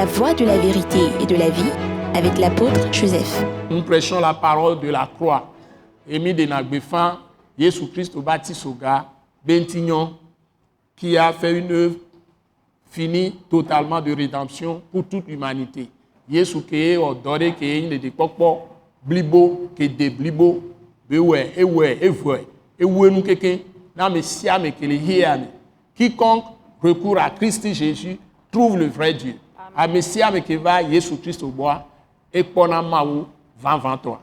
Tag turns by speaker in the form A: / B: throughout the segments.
A: la voie de la vérité et de la vie avec l'apôtre Joseph.
B: Nous prêchons la parole de la croix. Émis de Nagbefan, Jésus-Christ au baptiste au gars, Bentignon, qui a fait une œuvre finie totalement de rédemption pour toute l'humanité. Jésus qui est ordonné, qui est une des popo, blibo, qui est des blibo, quiconque recourt à Christ Jésus trouve le vrai Dieu. À Messia Mekeva, Jésus-Christ au bois, et Ponamaou, 2023.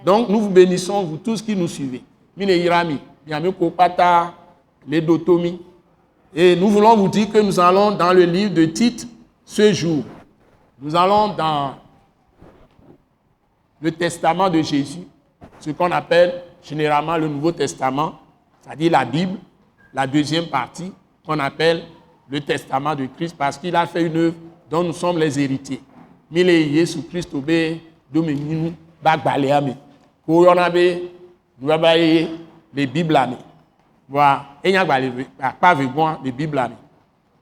B: Donc nous vous bénissons, vous tous qui nous suivez. Mine Irami, Yameko Pata, les Dotomi. Et nous voulons vous dire que nous allons dans le livre de Tite ce jour. Nous allons dans le testament de Jésus, ce qu'on appelle généralement le Nouveau Testament, c'est-à-dire la Bible, la deuxième partie qu'on appelle le testament de Christ, parce qu'il a fait une œuvre dont nous sommes les héritiers. Mille Jésus-Christ obé domininous bagbaléame. Koyonabe nous abaye les Bibles ame. Voilà, et n'y a pas besoin de Bible ame.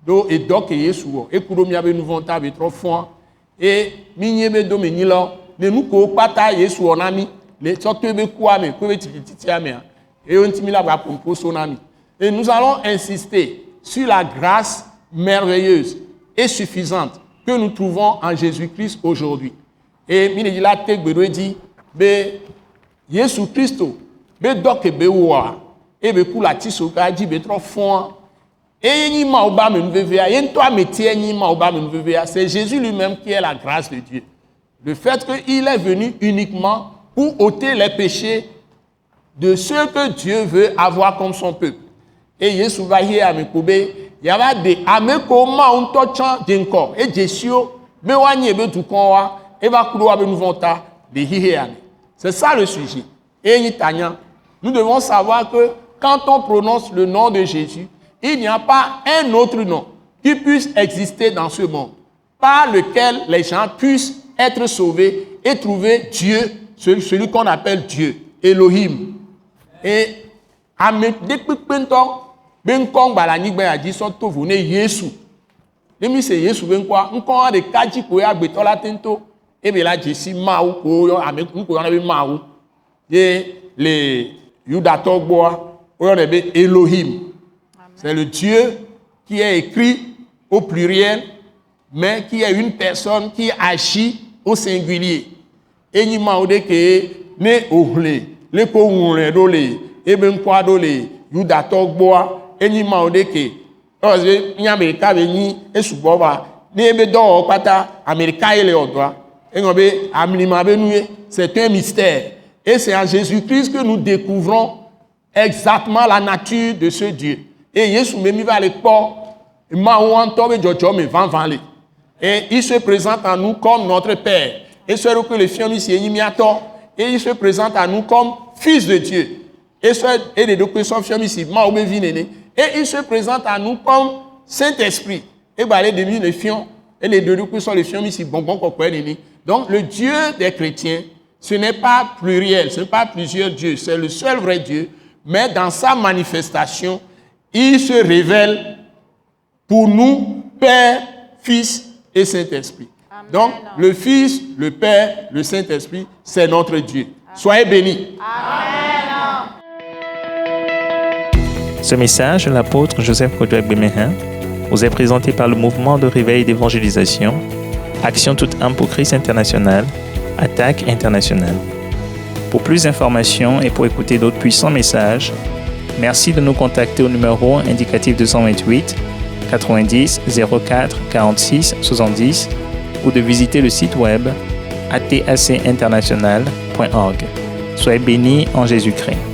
B: Do et donc Jésus et kuromiabe nous vont taber trop fort et minyebe dominilo ne nous ko pata Jésus onami les sotebe kuame ko betititiame et on timila ba pompo sonami. Et nous allons insister sur la grâce merveilleuse et suffisante que nous trouvons en Jésus-Christ aujourd'hui. Et minedila tegbedo dit be Jésus-Christ be doke be wa et be kula tisoka dit be trop fort. Et c'est Jésus lui-même qui est la grâce de Dieu. Le fait qu'il est venu uniquement pour ôter les péchés de ceux que Dieu veut avoir comme son peuple. Et Jésus va y aller il y a des amekoma un tochan d'encore et Jésus me wanye be tout konwa et va couloir be nous vonta de hihéane. C'est ça le sujet. Et nous devons savoir que quand on prononce le nom de Jésus, il n'y a pas un autre nom qui puisse exister dans ce monde par lequel les gens puissent être sauvés et trouver Dieu, celui qu'on appelle Dieu, Elohim. Et les Elohim. C'est le Dieu qui est écrit au pluriel, mais qui est une personne qui agit au singulier. Et nous avons dit que ne ohle, le kounle dole, eben kwa dole, yuda togboa. Et nous avons dit que ni Américain veni et suboba, ni ebe do pata Américain ele odwa. Et nous avons c'est un mystère. Et c'est en Jésus-Christ que nous découvrons exactement la nature de ce Dieu. Et Jésus me va et il se présente à nous comme notre Père. Et ce que le Fils et il se présente à nous comme Fils de Dieu. Et il se présente à nous comme Saint-Esprit. Et les fions et les deux sont les fions ici bonbon. Donc le Dieu des chrétiens, ce n'est pas pluriel, ce n'est pas plusieurs dieux, c'est le seul vrai Dieu, mais dans sa manifestation, il se révèle pour nous, Père, Fils et Saint-Esprit. Amen. Donc, le Fils, le Père, le Saint-Esprit, c'est notre Dieu. Amen. Soyez bénis.
C: Amen. Ce message de l'apôtre Joseph Kodouak Bemehin vous est présenté par le mouvement de réveil d'évangélisation, Action toute âme pour Christ international, Attaque internationale. Pour plus d'informations et pour écouter d'autres puissants messages, merci de nous contacter au numéro indicatif 228 90 04 46 70 ou de visiter le site web atacinternational.org. Soyez bénis en Jésus-Christ.